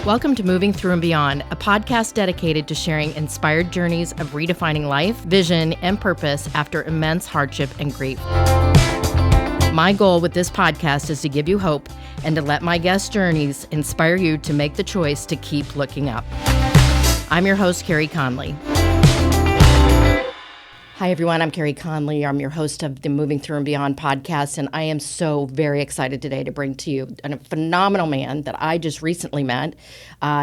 Welcome to Moving Through and Beyond, a podcast dedicated to sharing inspired journeys of redefining life, vision, and purpose after immense hardship and grief. My goal with this podcast is to give you hope and to let my guest journeys inspire you to make the choice to keep looking up. I'm your host, Carey Conley. Hi, everyone. I'm Carey Conley. I'm your host of the Moving Through and Beyond podcast, and I am so very excited today to bring to you a phenomenal man that I just recently met.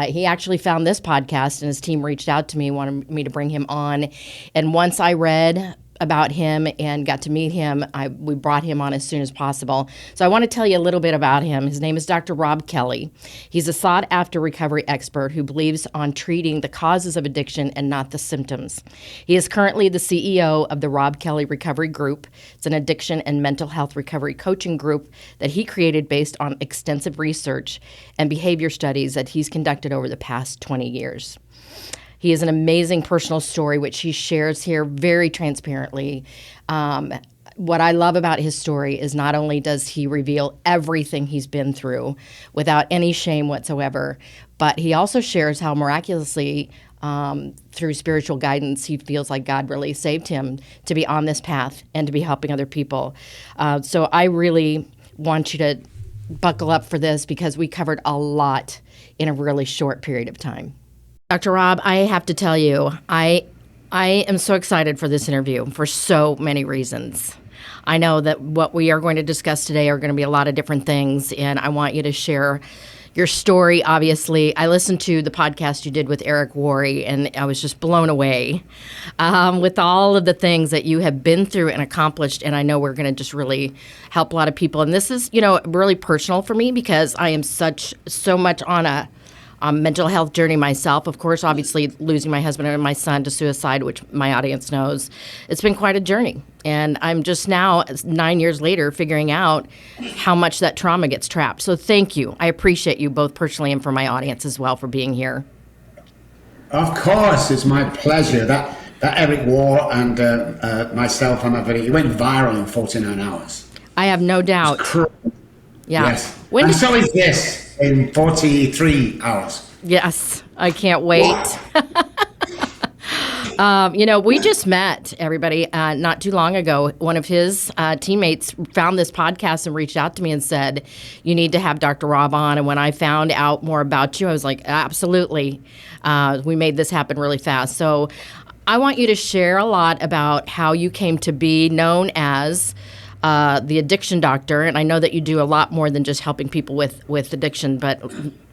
He actually found this podcast, and his team reached out to me, wanted me to bring him on. And once I read about him and got to meet him, we brought him on as soon as possible. So I want to tell you a little bit about him. His name is Dr. Robb Kelly. He's a sought-after recovery expert who believes on treating the causes of addiction and not the symptoms. He is currently the CEO of the Robb Kelly Recovery Group. It's an addiction and mental health recovery coaching group that he created based on extensive research and behavior studies that he's conducted over the past 20 years. He has an amazing personal story, which he shares here very transparently. What I love about his story is not only does he reveal everything he's been through without any shame whatsoever, but he also shares how miraculously, through spiritual guidance, he feels like God really saved him to be on this path and to be helping other people. So I really want you to buckle up for this because we covered a lot in a really short period of time. Dr. Robb, I have to tell you, I am so excited for this interview for so many reasons. I know that what we are going to discuss today are going to be a lot of different things, and I want you to share your story, obviously. I listened to the podcast you did with Eric Worre, and I was just blown away with all of the things that you have been through and accomplished, and I know we're going to just really help a lot of people. And this is, really personal for me because I am so much on a mental health journey myself. Of course, obviously losing my husband and my son to suicide, which my audience knows. It's been quite a journey. And I'm just now, 9 years later, figuring out how much that trauma gets trapped. So thank you. I appreciate you both personally and for my audience as well for being here. Of course, it's my pleasure. That Eric Worre and myself on that video, it went viral in 49 hours. I have no doubt. Yeah. Yes. And so is this in 43 hours. Yes. I can't wait. We just met, everybody, not too long ago. One of his teammates found this podcast and reached out to me and said, you need to have Dr. Robb on. And when I found out more about you, I was like, absolutely. We made this happen really fast. So I want you to share a lot about how you came to be known as the addiction doctor, and I know that you do a lot more than just helping people with addiction, but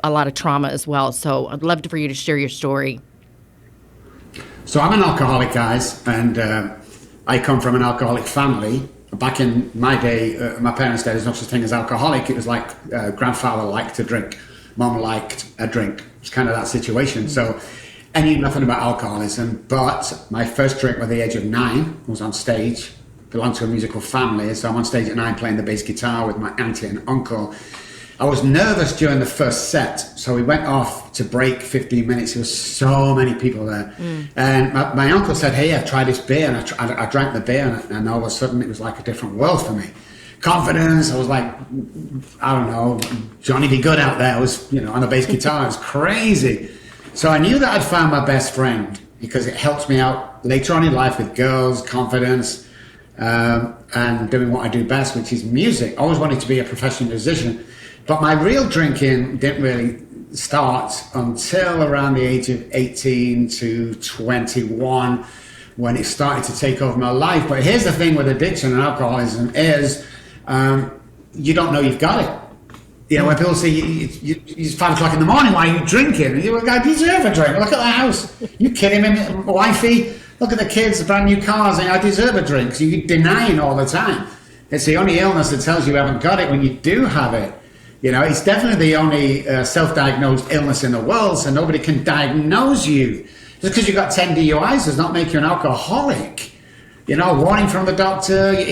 a lot of trauma as well. So I'd love for you to share your story. So I'm an alcoholic, guys, and I come from an alcoholic family. Back in my day, my parents' day, there's no such thing as alcoholic. It was like grandfather liked to drink, mom liked a drink. It was kind of that situation. So I knew nothing about alcoholism, but my first drink at the age of 9 was on stage. Belonged to a musical family, so I'm on stage at 9 playing the bass guitar with my auntie and uncle. I was nervous during the first set, so we went off to break 15 minutes. There was so many people there. And my uncle said, hey, I've tried this beer, and I drank the beer, and all of a sudden it was like a different world for me. Confidence, I was like, I don't know, Johnny B. Good out there. I was, on a bass guitar. It was crazy. So I knew that I'd found my best friend because it helps me out later on in life with girls, confidence, and doing what I do best, which is music. I always wanted to be a professional musician, but my real drinking didn't really start until around the age of 18 to 21 when it started to take over my life. But here's the thing with addiction and alcoholism is you don't know you've got it. When people say it's 5 o'clock in the morning, why are you drinking? And you're like, I deserve a drink. Look at the house. You kidding me, wifey? Look at the kids, the brand new cars, and I deserve a drink. So you're denying all the time. It's the only illness that tells you haven't got it when you do have it. It's definitely the only self-diagnosed illness in the world, so nobody can diagnose you. Just because you've got 10 DUIs does not make you an alcoholic. Warning from the doctor.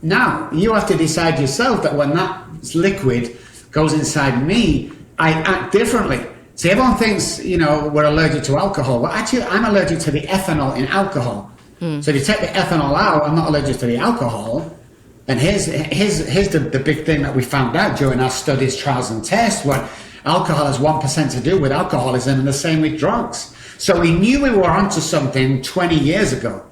Now, you have to decide yourself that when that liquid goes inside me, I act differently. See, everyone thinks, we're allergic to alcohol. Well, actually, I'm allergic to the ethanol in alcohol. So if you take the ethanol out, I'm not allergic to the alcohol. And here's the big thing that we found out during our studies, trials, and tests. What alcohol has 1% to do with alcoholism, and the same with drugs. So we knew we were onto something 20 years ago,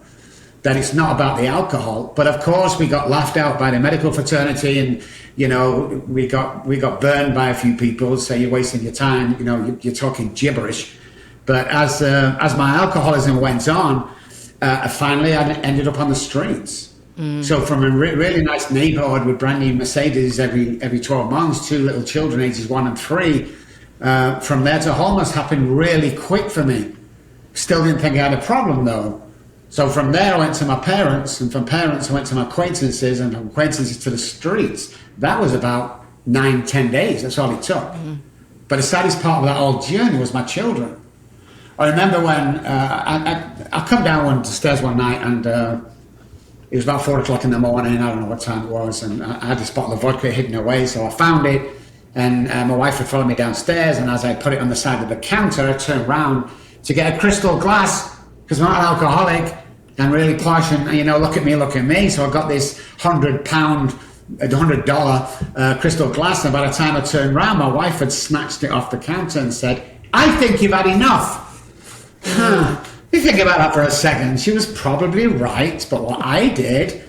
that it's not about the alcohol. But of course, we got laughed out by the medical fraternity, and we got burned by a few people. Say you're wasting your time. You're talking gibberish. But as my alcoholism went on, finally I ended up on the streets. So from a really nice neighborhood with brand new Mercedes every 12 months, 2 little children ages 1 and 3, from there to homeless happened really quick for me. Still didn't think I had a problem though. So from there I went to my parents, and from parents I went to my acquaintances, and from acquaintances to the streets. That was about 9-10 days. That's all it took. But the saddest part of that whole journey was my children. I remember when I come down the stairs one night, and it was about 4 o'clock in the morning. I don't know what time it was, and I had this bottle of vodka hidden away, so I found it, and my wife had followed me downstairs, and as I put it on the side of the counter, I turned around to get a crystal glass, because I'm not an alcoholic, and really posh, and look at me. So I got this $100 crystal glass, and by the time I turned around, my wife had snatched it off the counter and said, "I think you've had enough." You think about that for a second. She was probably right, but what I did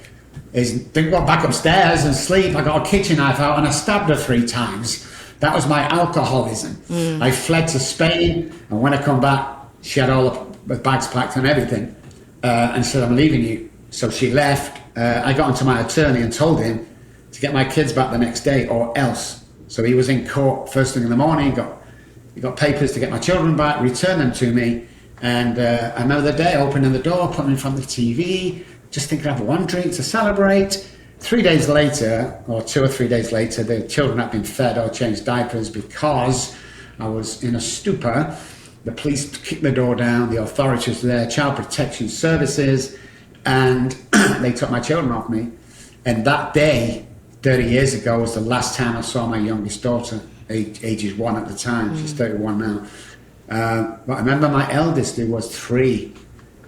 is didn't go back upstairs and sleep. I got a kitchen knife out and I stabbed her 3 times. That was my alcoholism. I fled to Spain, and when I come back, she had all the bags packed and everything, and said, "I'm leaving you." So she left. I got onto my attorney and told him to get my kids back the next day or else. So he was in court first thing in the morning. He got papers to get my children back, returned them to me. And I remember the day, opening the door, putting in front of the TV, just thinking I'd have one drink to celebrate. 3 days later, or 2 or 3 days later, the children had been fed or changed diapers because I was in a stupor. The police kicked the door down, the authorities were there, child protection services, and they took my children off me. And that day, 30 years ago, was the last time I saw my youngest daughter, ages 1 at the time. She's 31 now. But I remember my eldest, who was 3,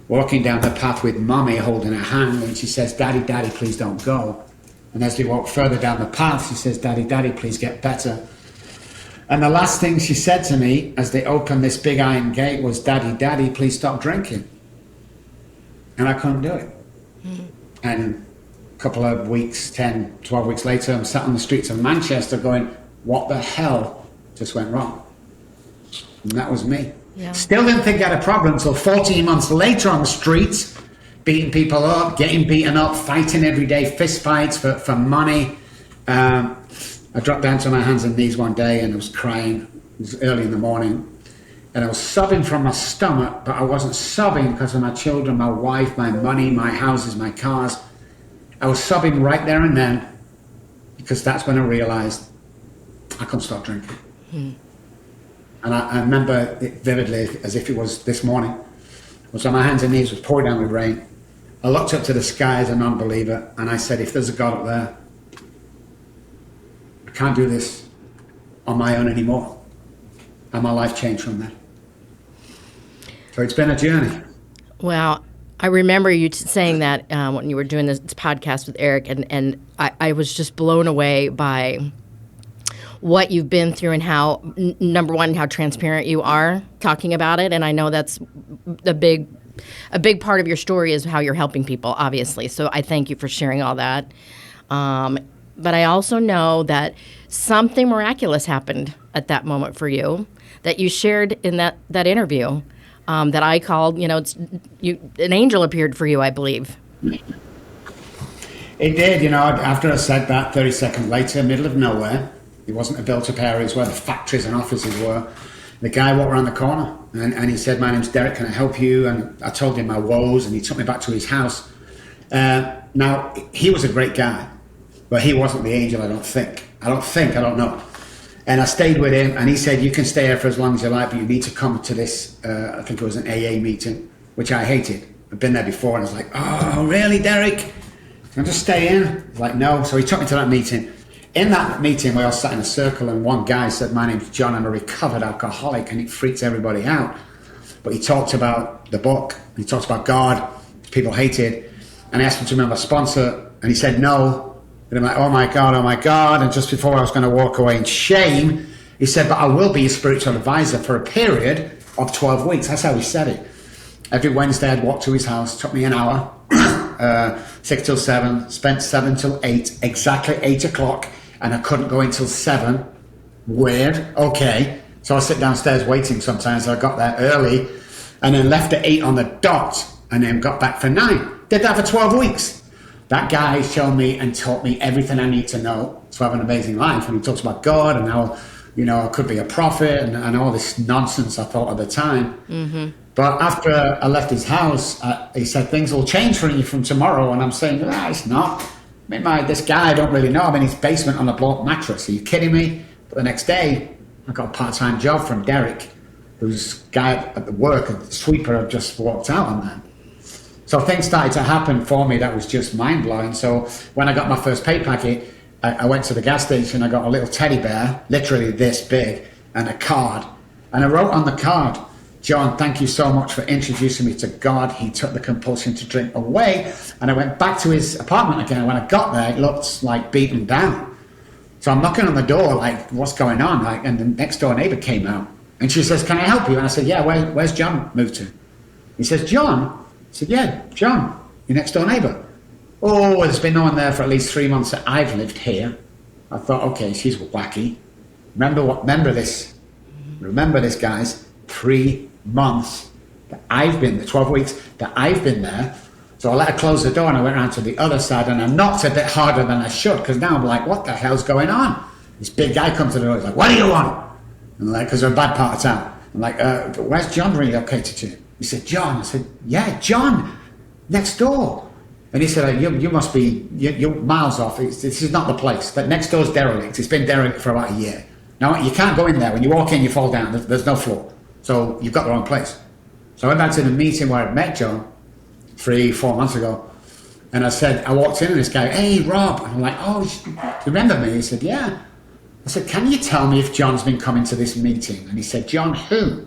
walking down the path with Mummy holding her hand, and she says, "Daddy, Daddy, please don't go." And as we walk further down the path, she says, "Daddy, Daddy, please get better." And the last thing she said to me as they opened this big iron gate was, "Daddy, Daddy, please stop drinking." And I couldn't do it. And a couple of weeks, 10, 12 weeks later, I'm sat on the streets of Manchester going, what the hell just went wrong? And that was me. Yeah. Still didn't think I had a problem until 14 months later on the streets, beating people up, getting beaten up, fighting every day, fist fights for money. I dropped down to my hands and knees one day and I was crying. It was early in the morning. And I was sobbing from my stomach, but I wasn't sobbing because of my children, my wife, my money, my houses, my cars. I was sobbing right there and then because that's when I realized I couldn't stop drinking. And I remember it vividly as if it was this morning. I was on my hands and knees, it was pouring down with rain. I looked up to the sky as a non-believer and I said, if there's a God up there, I can't do this on my own anymore. And my life changed from there. So it's been a journey. Well, I remember you saying that when you were doing this podcast with Eric, and I was just blown away by what you've been through and how, number one, how transparent you are talking about it. And I know that's a big part of your story is how you're helping people, obviously. So I thank you for sharing all that. But I also know that something miraculous happened at that moment for you that you shared in that interview that I called, an angel appeared for you, I believe. It did, after I said that, 30 seconds later, middle of nowhere, it wasn't a built-up area, it was where the factories and offices were. The guy walked around the corner and he said, "My name's Derek, can I help you?" And I told him my woes and he took me back to his house. Now, he was a great guy, but he wasn't the angel, I don't think. I don't know. And I stayed with him and he said, "You can stay here for as long as you like, but you need to come to this," I think it was an AA meeting, which I hated. I've been there before and I was like, "Oh, really, Derek? Can I just stay in?" I was like, "No." So he took me to that meeting. In that meeting, we all sat in a circle and one guy said, "My name's John, I'm a recovered alcoholic," and it freaks everybody out. But he talked about the book, he talked about God, people hated, and I asked him to remember a sponsor, and he said no. And I'm like, oh my God. And just before I was going to walk away in shame, He said, but I will be your spiritual advisor for a period of 12 weeks. That's how he said it. Every Wednesday I'd walk to his house, took me an hour, 6 till 7, spent 7 till 8, exactly 8 o'clock, and I couldn't go until 7. Weird, okay. So I sit downstairs waiting sometimes. I got there early and then left at 8 on the dot and then got back for 9. Did that for 12 weeks. That guy showed me and taught me everything I need to know to have an amazing life. And he talks about God and how, you know, I could be a prophet and all this nonsense I thought at the time. Mm-hmm. But after I left his house, he said, things will change for you from tomorrow. And I'm saying, it's not. I mean, this guy I don't really know. I'm in his basement on a block mattress. Are you kidding me? But the next day, I got a part-time job from Derek, who's guy at the work, a sweeper, had just walked out on that. So things started to happen for me that was just mind-blowing. So when I got my first pay packet, I went to the gas station, I got a little teddy bear, literally this big, and a card. And I wrote on the card, John, thank you so much for introducing me to God. He took the compulsion to drink away. And I went back to his apartment again. When I got there, it looked like beaten down. So I'm knocking on the door, like, what's going on? Like, and the next door neighbor came out. And she says, can I help you? And I said, yeah, where's John moved to? He says, John? I said, yeah, John, your next door neighbor. Oh, there's been no one there for at least 3 months that I've lived here. I thought, okay, she's wacky. Remember this, guys, 3 months that I've been there, 12 weeks that I've been there. So I let her close the door and I went around to the other side and I knocked a bit harder than I should because now I'm like, what the hell's going on? This big guy comes to the door, he's like, what do you want? And like, because they're a bad part of town. I'm like, but where's John relocated to? He said, John. I said, yeah, John, next door. And he said, you must be, you're miles off. This is not the place. That next door's derelict. It's been derelict for about a year. Now, you can't go in there. When you walk in, you fall down. There's no floor. So you've got the wrong place. So I went back to the meeting where I met John 3-4 months ago. And I walked in and this guy, hey, Rob. And I'm like, oh, do you remember me? He said, yeah. I said, can you tell me if John's been coming to this meeting? And he said, John who?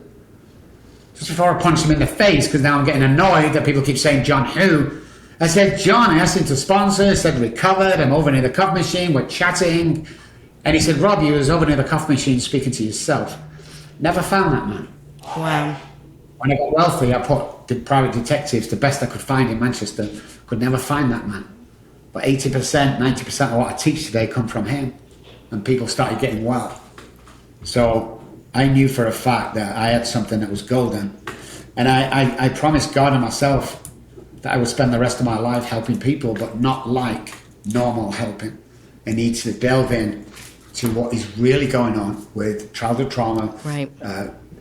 Just before I punched him in the face, because now I'm getting annoyed that people keep saying John who. I said, John, I asked him to sponsor. He said, recovered. I'm over near the coffee machine. We're chatting. And he said, Rob, you was over near the coffee machine speaking to yourself. Never found that man. Wow. When I got wealthy, I put the private detectives, the best I could find in Manchester, could never find that man. But 80%, 90% of what I teach today come from him. And people started getting well. So I knew for a fact that I had something that was golden. And I promised God and myself that I would spend the rest of my life helping people, but not like normal helping. I need to delve in to what is really going on with childhood trauma, right.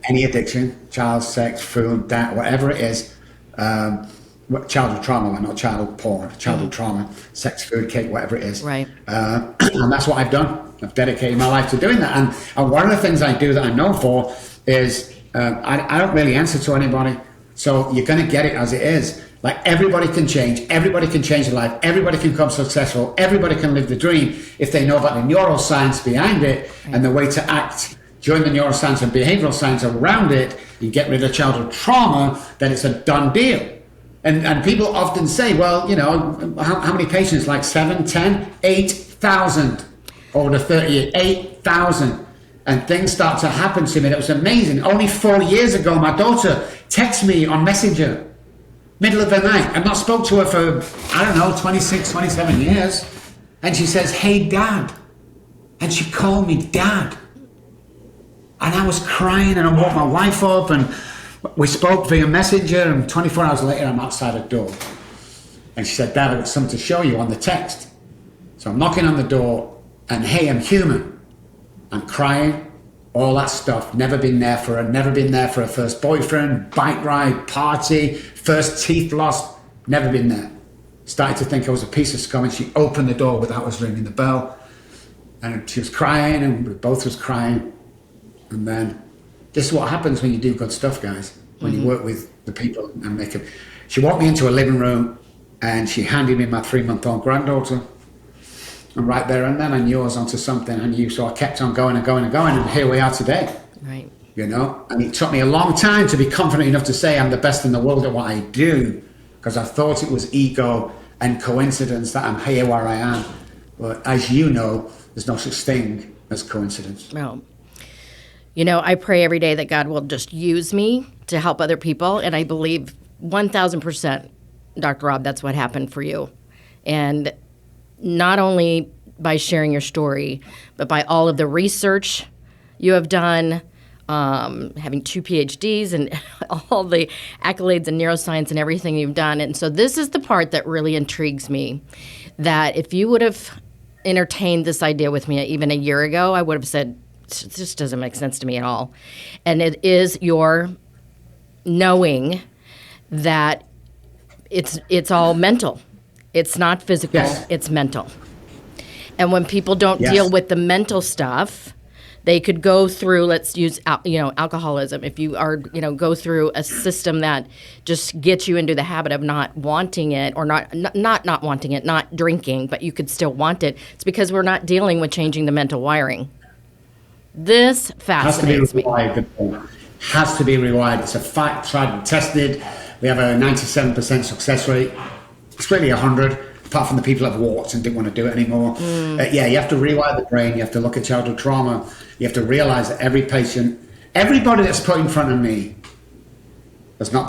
Any addiction, child sex, food, that, whatever it is, childhood trauma, not childhood porn, childhood trauma, sex, food, cake, whatever it is. Right. And that's what I've done. I've dedicated my life to doing that. And one of the things I do that I'm known for is I don't really answer to anybody. So you're going to get it as it is. Like everybody can change their life, everybody can become successful, everybody can live the dream if they know about the neuroscience behind it and the way to act during the neuroscience and behavioral science around it and get rid of childhood trauma, then it's a done deal. And people often say, well, you know, how many patients? Like 7, 10, 8,000 over the 30 years, 8,000. And things start to happen to me. That was amazing. Only 4 years ago, my daughter texted me on Messenger, middle of the night. I've not spoke to her for, I don't know, 26, 27 years. And she says, hey, Dad. And she called me Dad. And I was crying and I woke my wife up and we spoke via Messenger and 24 hours later, I'm outside her door. And she said, Dad, I've got something to show you on the text. So I'm knocking on the door and hey, I'm human. I'm crying, all that stuff. Never been there for her first boyfriend, bike ride, party, first teeth lost. Never been there. Started to think I was a piece of scum and she opened the door without us ringing the bell. And she was crying and we both was crying. And then this is what happens when you do good stuff, guys. When you work with the people and make it. She walked me into a living room and she handed me my 3-month-old granddaughter. And right there and then I knew I was onto something. I knew, so I kept on going and going and going. And here we are today. Right. You know, and it took me a long time to be confident enough to say I'm the best in the world at what I do. Because I thought it was ego and coincidence that I'm here where I am. But as you know, there's no such thing as coincidence. No. I pray every day that God will just use me to help other people. And I believe 1,000%, Dr. Robb, that's what happened for you. And not only by sharing your story, but by all of the research you have done, having 2 PhDs and all the accolades in neuroscience and everything you've done. And so this is the part that really intrigues me, that if you would have entertained this idea with me even a year ago, I would have said, this doesn't make sense to me at all. And it is your knowing that it's all mental. It's not physical, Yes. it's mental. And when people don't Yes. deal with the mental stuff, they could go through, let's use, alcoholism. If you are, go through a system that just gets you into the habit of not wanting it, or not wanting it, not drinking, but you could still want it. It's because we're not dealing with changing the mental wiring. This fascinates me. Has to be rewired. It's a fact, tried and tested. We have a 97% success rate. It's really 100, apart from the people that have warts and didn't want to do it anymore. You have to rewire the brain. You have to look at childhood trauma. You have to realize that every patient, everybody that's put in front of me has not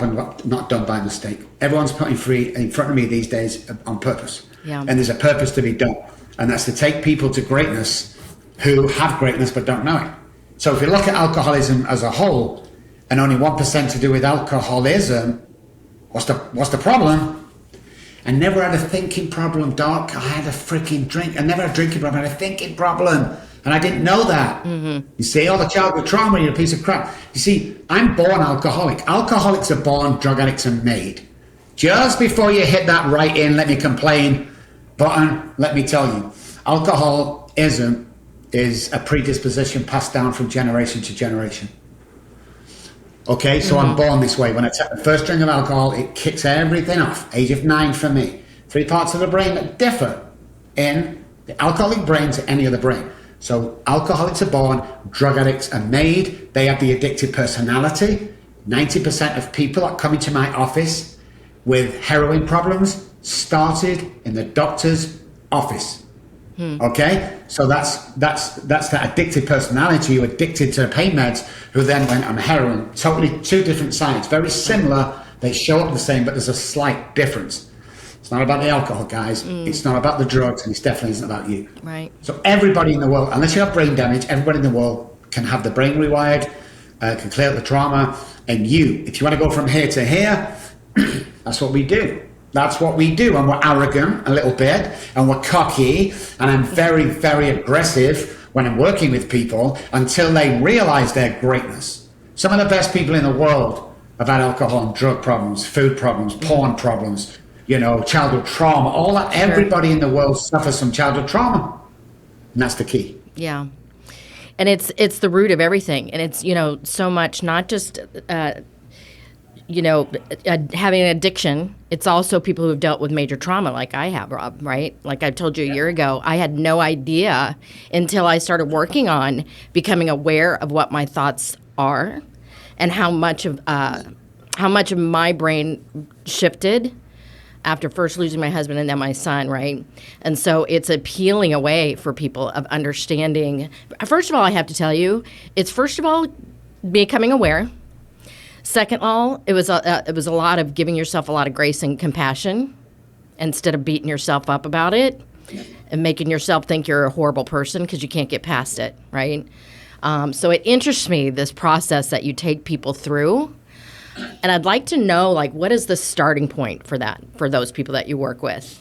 done by mistake. Everyone's put in front of me these days on purpose. Yeah. And there's a purpose to be done. And that's to take people to greatness who have greatness but don't know it. So if you look at alcoholism as a whole, and only 1% to do with alcoholism, what's the problem? I never had a thinking problem, Doc. I had a freaking drink. I never had a drinking problem. I had a thinking problem. And I didn't know that. Mm-hmm. You see, all the childhood trauma, you're a piece of crap. You see, I'm born alcoholic. Alcoholics are born, drug addicts are made. Just before you hit that right in, let me complain button, let me tell you, alcoholism is a predisposition passed down from generation to generation. Okay, so I'm born this way. When I take the first drink of alcohol, it kicks everything off. Age of 9 for me. 3 parts of the brain that differ in the alcoholic brain to any other brain. So alcoholics are born, drug addicts are made. They have the addictive personality. 90% of people that come into my office with heroin problems started in the doctor's office. Okay, so that's that addictive personality, who addicted to pain meds, who then went on heroin. Totally 2 different sides, very similar. They show up the same, but there's a slight difference. It's not about the alcohol, guys. It's not about the drugs, and it's definitely isn't about you. Right. So everybody in the world, unless you have brain damage, everybody in the world can have the brain rewired, can clear up the trauma, and if you want to go from here to here, that's what we do. That's what we do, and we're arrogant a little bit, and we're cocky, and I'm very, very aggressive when I'm working with people until they realize their greatness. Some of the best people in the world have had alcohol and drug problems, food problems, porn problems, childhood trauma, all that. Sure. Everybody in the world suffers from childhood trauma, and that's the key. Yeah. And it's the root of everything, and it's, so much, not just having an addiction. It's also people who have dealt with major trauma like I have, Robb, right? Like I told you a year ago, I had no idea until I started working on becoming aware of what my thoughts are and how much of my brain shifted after first losing my husband and then my son, right? And so it's a peeling away for people of understanding. First of all, I have to tell you, it's first of all becoming aware. Second of all, it was a lot of giving yourself a lot of grace and compassion instead of beating yourself up about it and making yourself think you're a horrible person because you can't get past it, right? So it interests me, this process that you take people through. And I'd like to know, what is the starting point for that, for those people that you work with?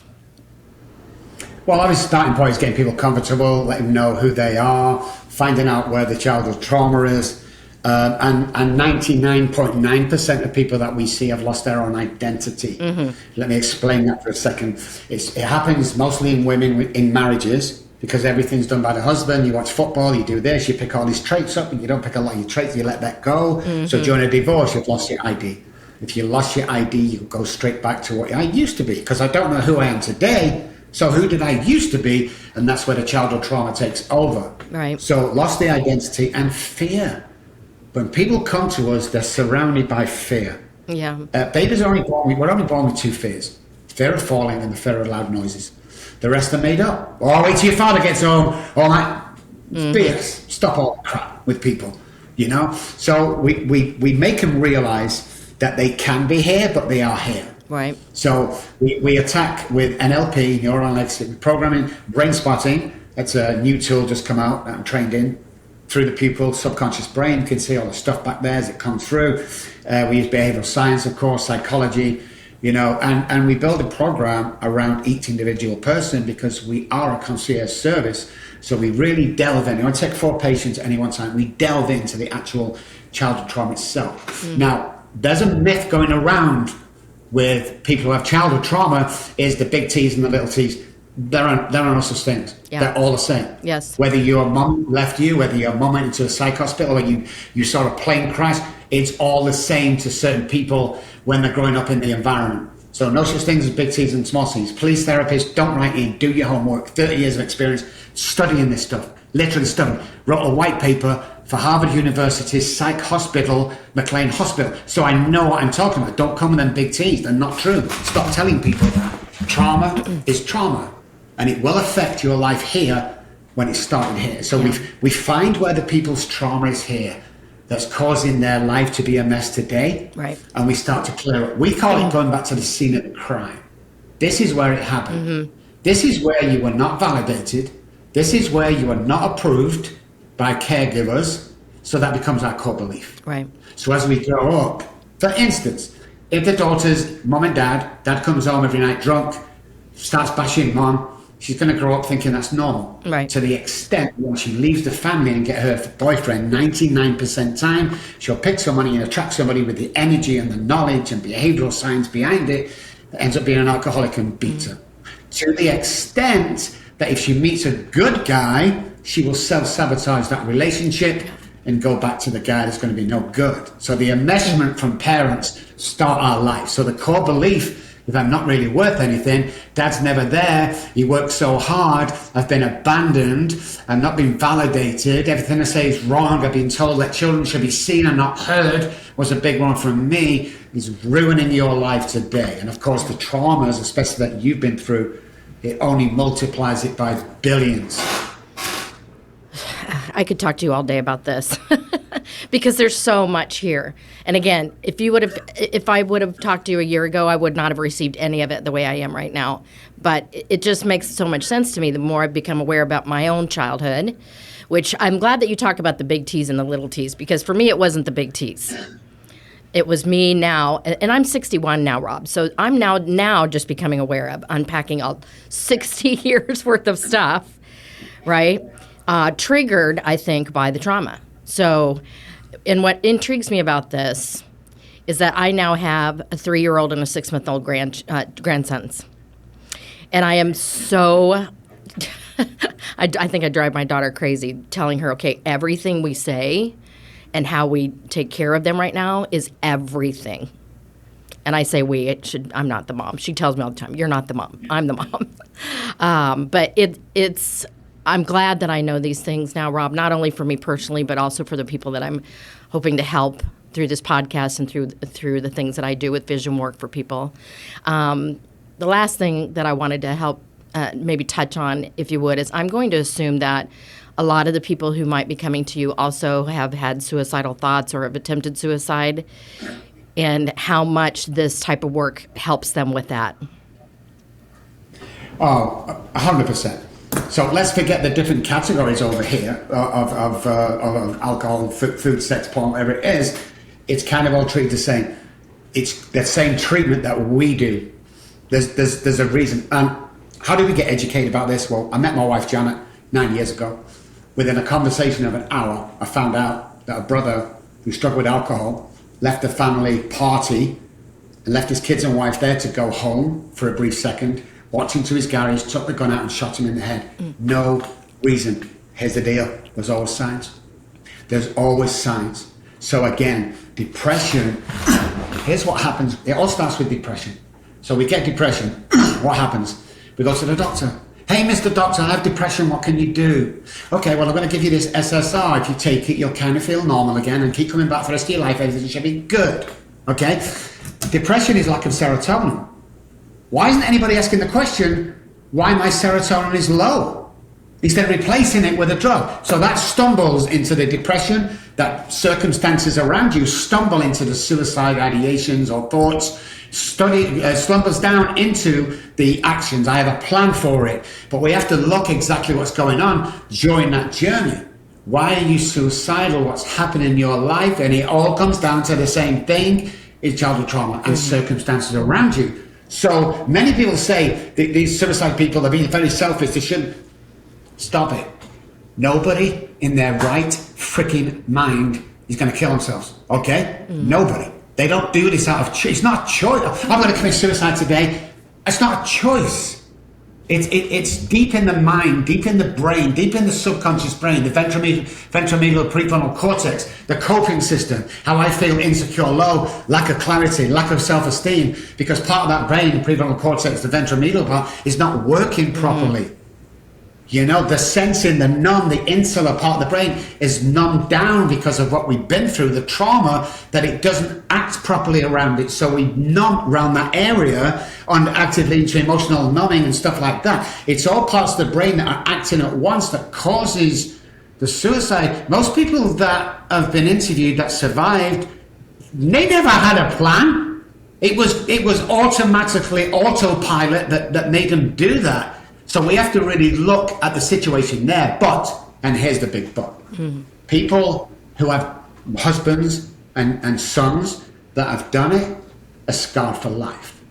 Well, obviously, starting point is getting people comfortable, letting them know who they are, finding out where the childhood trauma is. And 99.9% of people that we see have lost their own identity. Mm-hmm. Let me explain that for a second. It happens mostly in women in marriages because everything's done by the husband. You watch football, you do this, you pick all these traits up, and you don't pick a lot of your traits, you let that go. Mm-hmm. So during a divorce, you've lost your ID. If you lost your ID, you go straight back to what I used to be, because I don't know who I am today. So who did I used to be? And that's where the childhood trauma takes over. Right. So lost the identity and fear. When people come to us, they're surrounded by fear. Yeah. Babies are we're only born with 2 fears. Fear of falling and the fear of loud noises. The rest are made up. Oh, wait till your father gets home. All that BS. Stop all the crap with people. you know? So we make them realize that they can be here, but they are here. Right. So we attack with NLP, neuroanalytics programming, brain spotting. That's a new tool just come out that I'm trained in. Through the pupil, subconscious brain, you can see all the stuff back there as it comes through. We use behavioral science, of course, psychology, you know, and we build a program around each individual person because we are a concierge service. So we really delve in. I take 4 patients at any one time. We delve into the actual childhood trauma itself. Now, there's a myth going around with people who have childhood trauma is the big T's and the little T's. There are no such things. Yeah. They're all the same. Yes. Whether your mum left you, whether your mum went into a psych hospital, or you saw a plane crash, it's all the same to certain people when they're growing up in the environment. So no such things as big T's and small T's. Police therapists, don't write in, do your homework. 30 years of experience studying this stuff, literally studying. Wrote a white paper for Harvard University's psych hospital, McLean Hospital. So I know what I'm talking about. Don't come with them big T's. They're not true. Stop telling people that. Trauma is trauma. And it will affect your life here when it started here. So we find where the people's trauma is here that's causing their life to be a mess today. Right. And we start to clear it. We call it going back to the scene of the crime. This is where it happened. This is where you were not validated. This is where you are not approved by caregivers. So that becomes our core belief. Right. So as we grow up, for instance, if the daughter's mom and dad comes home every night drunk, starts bashing mom, she's going to grow up thinking that's normal. Right. To the extent when she leaves the family and get her boyfriend, 99% time, she'll pick somebody and attract somebody with the energy and the knowledge and behavioral science behind it that ends up being an alcoholic and beats her. To the extent that if she meets a good guy, she will self-sabotage that relationship and go back to the guy that's going to be no good. So the enmeshment from parents start our life. So the core belief, if I'm not really worth anything, dad's never there, he works so hard, I've been abandoned, I've not been validated, everything I say is wrong, I've been told that children should be seen and not heard, was a big one from me, is ruining your life today. And of course the traumas, especially that you've been through, it only multiplies it by billions. I could talk to you all day about this because there's so much here. And again, if I would have talked to you a year ago, I would not have received any of it the way I am right now. But it just makes so much sense to me the more I've become aware about my own childhood, which I'm glad that you talk about the big T's and the little T's, because for me, it wasn't the big T's. It was me now, and I'm 61 now, Rob. So I'm now just becoming aware of unpacking all 60 years worth of stuff, right? Triggered, I think, by the trauma. So, and what intrigues me about this is that I now have a 3-year-old and a 6-month-old grandsons. And I am so, I think I drive my daughter crazy telling her, okay, everything we say and how we take care of them right now is everything. And I say I'm not the mom. She tells me all the time, you're not the mom, I'm the mom. But it's, I'm glad that I know these things now, Rob, not only for me personally, but also for the people that I'm hoping to help through this podcast and through the things that I do with vision work for people. The last thing that I wanted to help maybe touch on, if you would, is I'm going to assume that a lot of the people who might be coming to you also have had suicidal thoughts or have attempted suicide, and how much this type of work helps them with that. Oh, 100%. So let's forget the different categories over here of alcohol, food, sex, porn, whatever it is. It's kind of all treated the same. It's the same treatment that we do. There's a reason. And how did we get educated about this? Well, I met my wife Janet 9 years ago. Within a conversation of an hour, I found out that a brother who struggled with alcohol left the family party and left his kids and wife there to go home for a brief second. Walked into his garage, took the gun out and shot him in the head. No reason. Here's the deal. There's always signs. There's always signs. So again, depression, here's what happens. It all starts with depression. So we get depression. What happens? We go to the doctor. Hey, Mr. Doctor, I have depression. What can you do? Okay, well, I'm going to give you this SSR. If you take it, you'll kind of feel normal again and keep coming back for the rest of your life. Everything should be good. Okay? Depression is lack of serotonin. Why isn't anybody asking the question, why my serotonin is low? instead of replacing it with a drug. So that stumbles into the depression, that circumstances around you stumble into the suicide ideations or thoughts, slumbers down into the actions. I have a plan for it, but we have to look exactly what's going on during that journey. Why are you suicidal? What's happening in your life? And it all comes down to the same thing, is childhood trauma and circumstances around you. So many people say these suicide people are being very selfish. They shouldn't. Stop it. Nobody in their right freaking mind is going to kill themselves, okay? Nobody. They don't do this out of choice. It's not a choice. I'm going to commit suicide today. It's not a choice. It's deep in the mind, deep in the brain, deep in the subconscious brain, the ventromedial prefrontal cortex, the coping system, how I feel insecure, low, lack of clarity, lack of self-esteem, because part of that brain, the prefrontal cortex, the ventromedial part, is not working properly. You know, the sensing, the numb, the insular part of the brain is numbed down because of what we've been through, the trauma, that it doesn't act properly around it. So we numb around that area and actively into emotional numbing and stuff like that. It's all parts of the brain that are acting at once that causes the suicide. Most people that have been interviewed that survived, they never had a plan. It was automatically autopilot that made them do that. So we have to really look at the situation there. But, and here's the big but, people who have husbands and sons that have done it are scarred for life.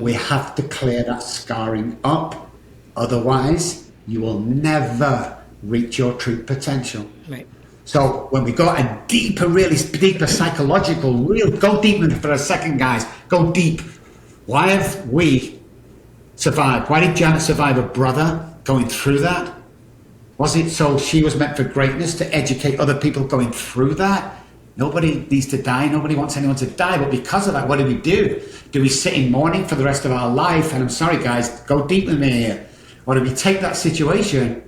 We have to clear that scarring up. Otherwise, you will never reach your true potential. Right. So when we go a deeper, really deeper psychological, go deep for a second, guys. Go deep. Why have we survived? Why did Janet survive a brother going through that? Was it so she was meant for greatness, to educate other people going through that? Nobody needs to die. Nobody wants anyone to die. But because of that, what do we do? Do we sit in mourning for the rest of our life? And I'm sorry, guys, go deep with me here. Or do we take that situation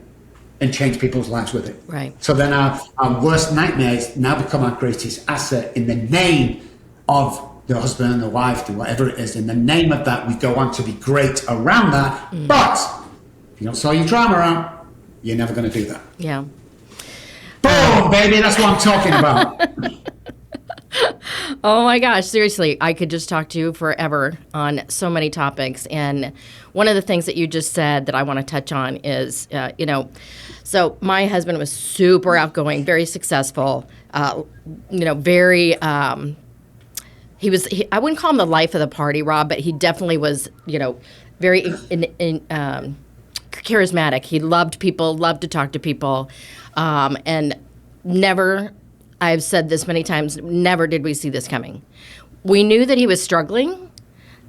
and change people's lives with it? Right. So then our worst nightmares now become our greatest asset in the name of the husband, the wife, whatever it is. In the name of that, we go on to be great around that. But if you don't sort your drama out, you're never going to do that. Yeah. Boom, baby, that's what I'm talking about. Oh my gosh, seriously, I could just talk to you forever on so many topics. And one of the things that you just said that I want to touch on is, so my husband was super outgoing, very successful, very, I wouldn't call him the life of the party, Rob, but he definitely was, very charismatic. He loved people, loved to talk to people, and never, I've said this many times, never did we see this coming. We knew that he was struggling,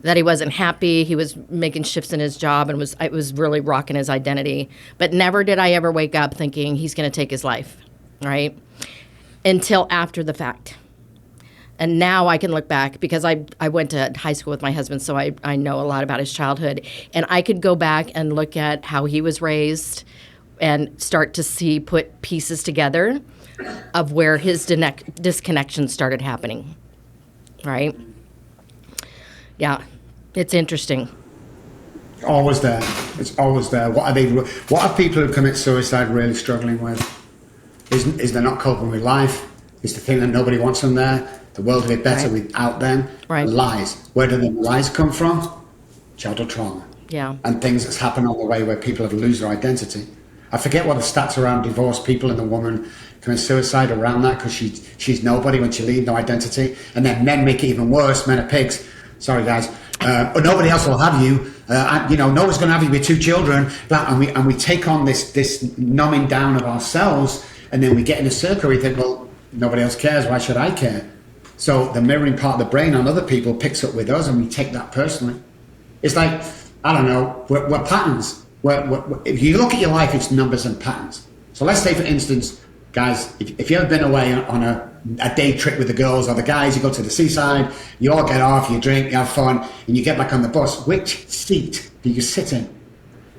that he wasn't happy, he was making shifts in his job, and it was really rocking his identity. But never did I ever wake up thinking he's going to take his life, right? Until after the fact. And now I can look back, because I went to high school with my husband, so I know a lot about his childhood. And I could go back and look at how he was raised and start to put pieces together of where his disconnection started happening, right? Yeah, it's interesting. Always there. It's always there. What are people who commit suicide really struggling with? Is they're not coping with life? Is the thing that nobody wants them there? The world would be better without them? Right. Lies. Where do the lies come from? Childhood trauma. Yeah. And things that's happened on the way where people have lose their identity. I forget what the stats around divorced people and the woman commit suicide around that, because she's nobody when she leaves, no identity. And then men make it even worse. Men are pigs. Sorry, guys. But nobody else will have you. No one's going to have you with 2 children. And we take on this numbing down of ourselves, and then we get in a circle where we think, well, nobody else cares. Why should I care? So the mirroring part of the brain on other people picks up with us, and we take that personally. It's like, I don't know, we're patterns. If you look at your life, it's numbers and patterns. So let's say, for instance, guys, if you've ever been away on a day trip with the girls or the guys, you go to the seaside, you all get off, you drink, you have fun, and you get back on the bus. Which seat do you sit in?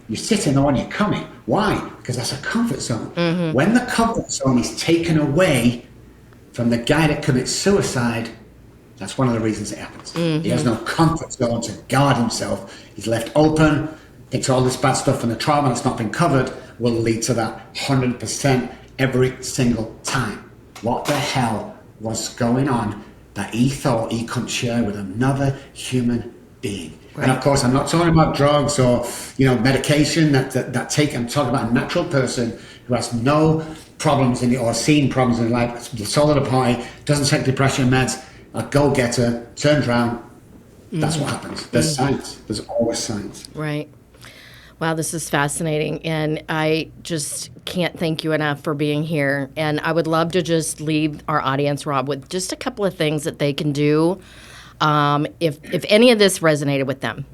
You sit in the one you're coming. Why? Because that's a comfort zone. Mm-hmm. When the comfort zone is taken away from the guy that commits suicide, that's one of the reasons it happens. Mm-hmm. He has no comfort zone to guard himself. He's left open, takes all this bad stuff from the trauma that's not been covered. will lead to that 100% every single time. What the hell was going on that he thought he couldn't share with another human being? Right. And of course, I'm not talking about drugs or, medication that take. I'm talking about a natural person who has no problems or seen problems in life. The soul of the party, doesn't take depression meds, a go-getter, turns around. That's what happens. There's science. There's always science. Right. Wow, this is fascinating. And I just can't thank you enough for being here. And I would love to just leave our audience, Robb, with just a couple of things that they can do. If any of this resonated with them,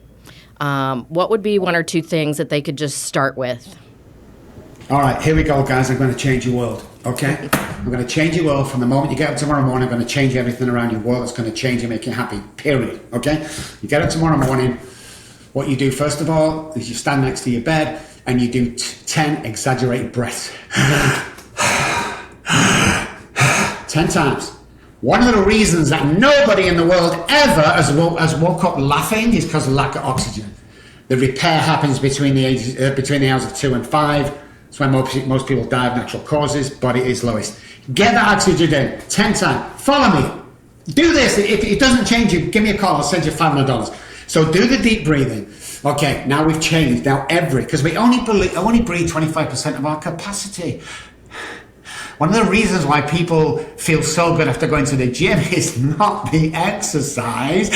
what would be one or two things that they could just start with? All right, here we go, guys. I'm going to change your world, okay? I'm going to change your world from the moment you get up tomorrow morning. I'm going to change everything around your world. It's going to change and make you happy, period, okay? You get up tomorrow morning. What you do, first of all, is you stand next to your bed and you do 10 exaggerated breaths. 10 times. One of the reasons that nobody in the world ever has woke up laughing is because of lack of oxygen. The repair happens between the hours of 2 and 5. That's when most people die of natural causes, but it is lowest. Get that oxygen in 10 times. Follow me. Do this. If it doesn't change you, give me a call. I'll send you $500. So do the deep breathing. Okay, now we've changed. Now because we only breathe 25% of our capacity. One of the reasons why people feel so good after going to the gym is not the exercise.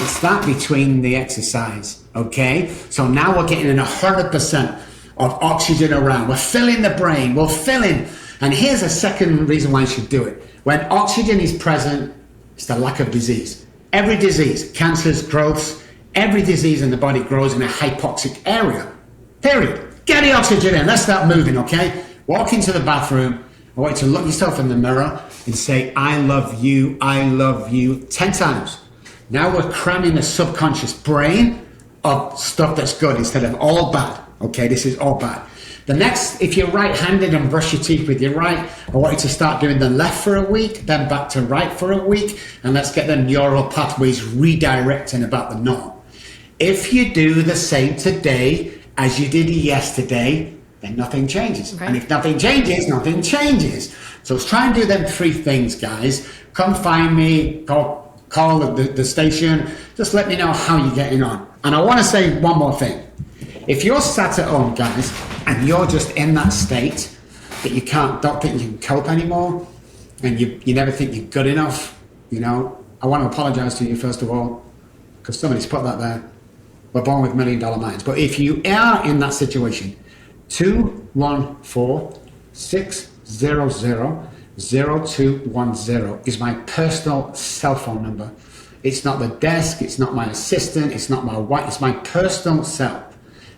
It's that between the exercise, okay? So now we're getting in 100% of oxygen around. We're filling the brain, we're filling. And here's a second reason why you should do it. When oxygen is present, it's the lack of disease. Every disease, cancers, growths, every disease in the body grows in a hypoxic area, period. Get the oxygen in, let's start moving, okay? Walk into the bathroom. I want you to look yourself in the mirror and say, I love you, 10 times. Now we're cramming the subconscious brain of stuff that's good instead of all bad. Okay, this is all bad. The next, if you're right-handed and brush your teeth with your right, I want you to start doing the left for a week, then back to right for a week, and let's get the neural pathways redirecting about the norm. If you do the same today as you did yesterday, then nothing changes. Right. And if nothing changes, nothing changes. So let's try and do them 3 things, guys. Come find me, call the station. Just let me know how you're getting on. And I want to say one more thing. If you're sat at home, guys, and you're just in that state that you don't think you can cope anymore, and you never think you're good enough, I want to apologize to you, first of all, because somebody's put that there. We're born with $1 million minds. But if you are in that situation, 214-600-0210 is my personal cell phone number. It's not the desk, it's not my assistant, it's not my wife, it's my personal cell.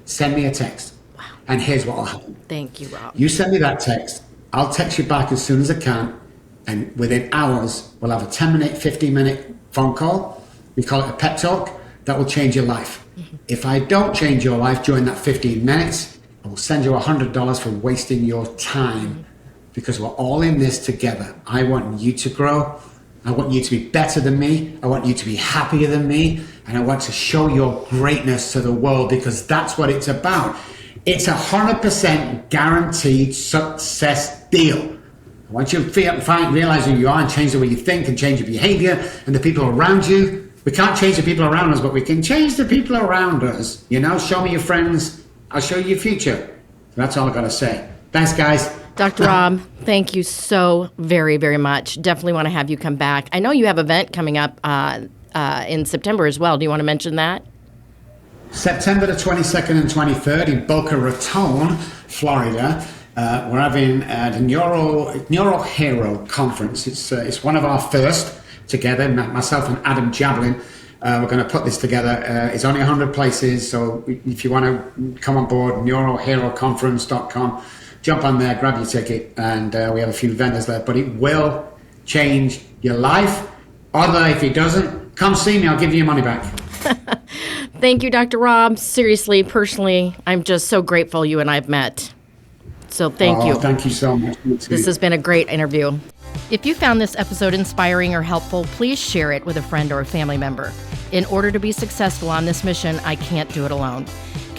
Send me a text. Wow. And here's what will happen. Thank you, Robb. You send me that text, I'll text you back as soon as I can, and within hours, we'll have a 10-minute, 15-minute phone call. We call it a pep talk. That will change your life. Mm-hmm. If I don't change your life during that 15 minutes, I will send you $100 for wasting your time, because we're all in this together. I want you to grow. I want you to be better than me. I want you to be happier than me. And I want to show your greatness to the world, because that's what it's about. It's 100% guaranteed success deal. I want you to realize who you are and change the way you think and change your behavior and the people around you. We can't change the people around us, but we can change the people around us. Show me your friends. I'll show you your future. That's all I got to say. Thanks, guys. Dr. Robb, thank you so very, very much. Definitely want to have you come back. I know you have an event coming up in September as well. Do you want to mention that? September the 22nd and 23rd in Boca Raton, Florida. We're having the Neuro Hero Conference. It's one of our first together, myself and Adam Jablin. We're going to put this together. It's only 100 places, so if you want to come on board, neuroheroconference.com, jump on there, grab your ticket, and we have a few vendors there. But it will change your life. Although if it doesn't, come see me. I'll give you your money back. Thank you, Dr. Robb. Seriously, personally, I'm just so grateful you and I have met. So thank you. Thank you so much. This has been a great interview. If you found this episode inspiring or helpful, please share it with a friend or a family member. In order to be successful on this mission, I can't do it alone.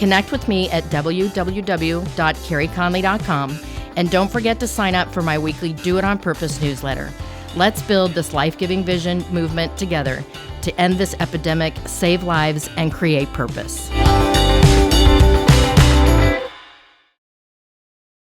Connect with me at www.careyconley.com, and don't forget to sign up for my weekly Do It On Purpose newsletter. Let's build this life-giving vision movement together to end this epidemic, save lives, and create purpose.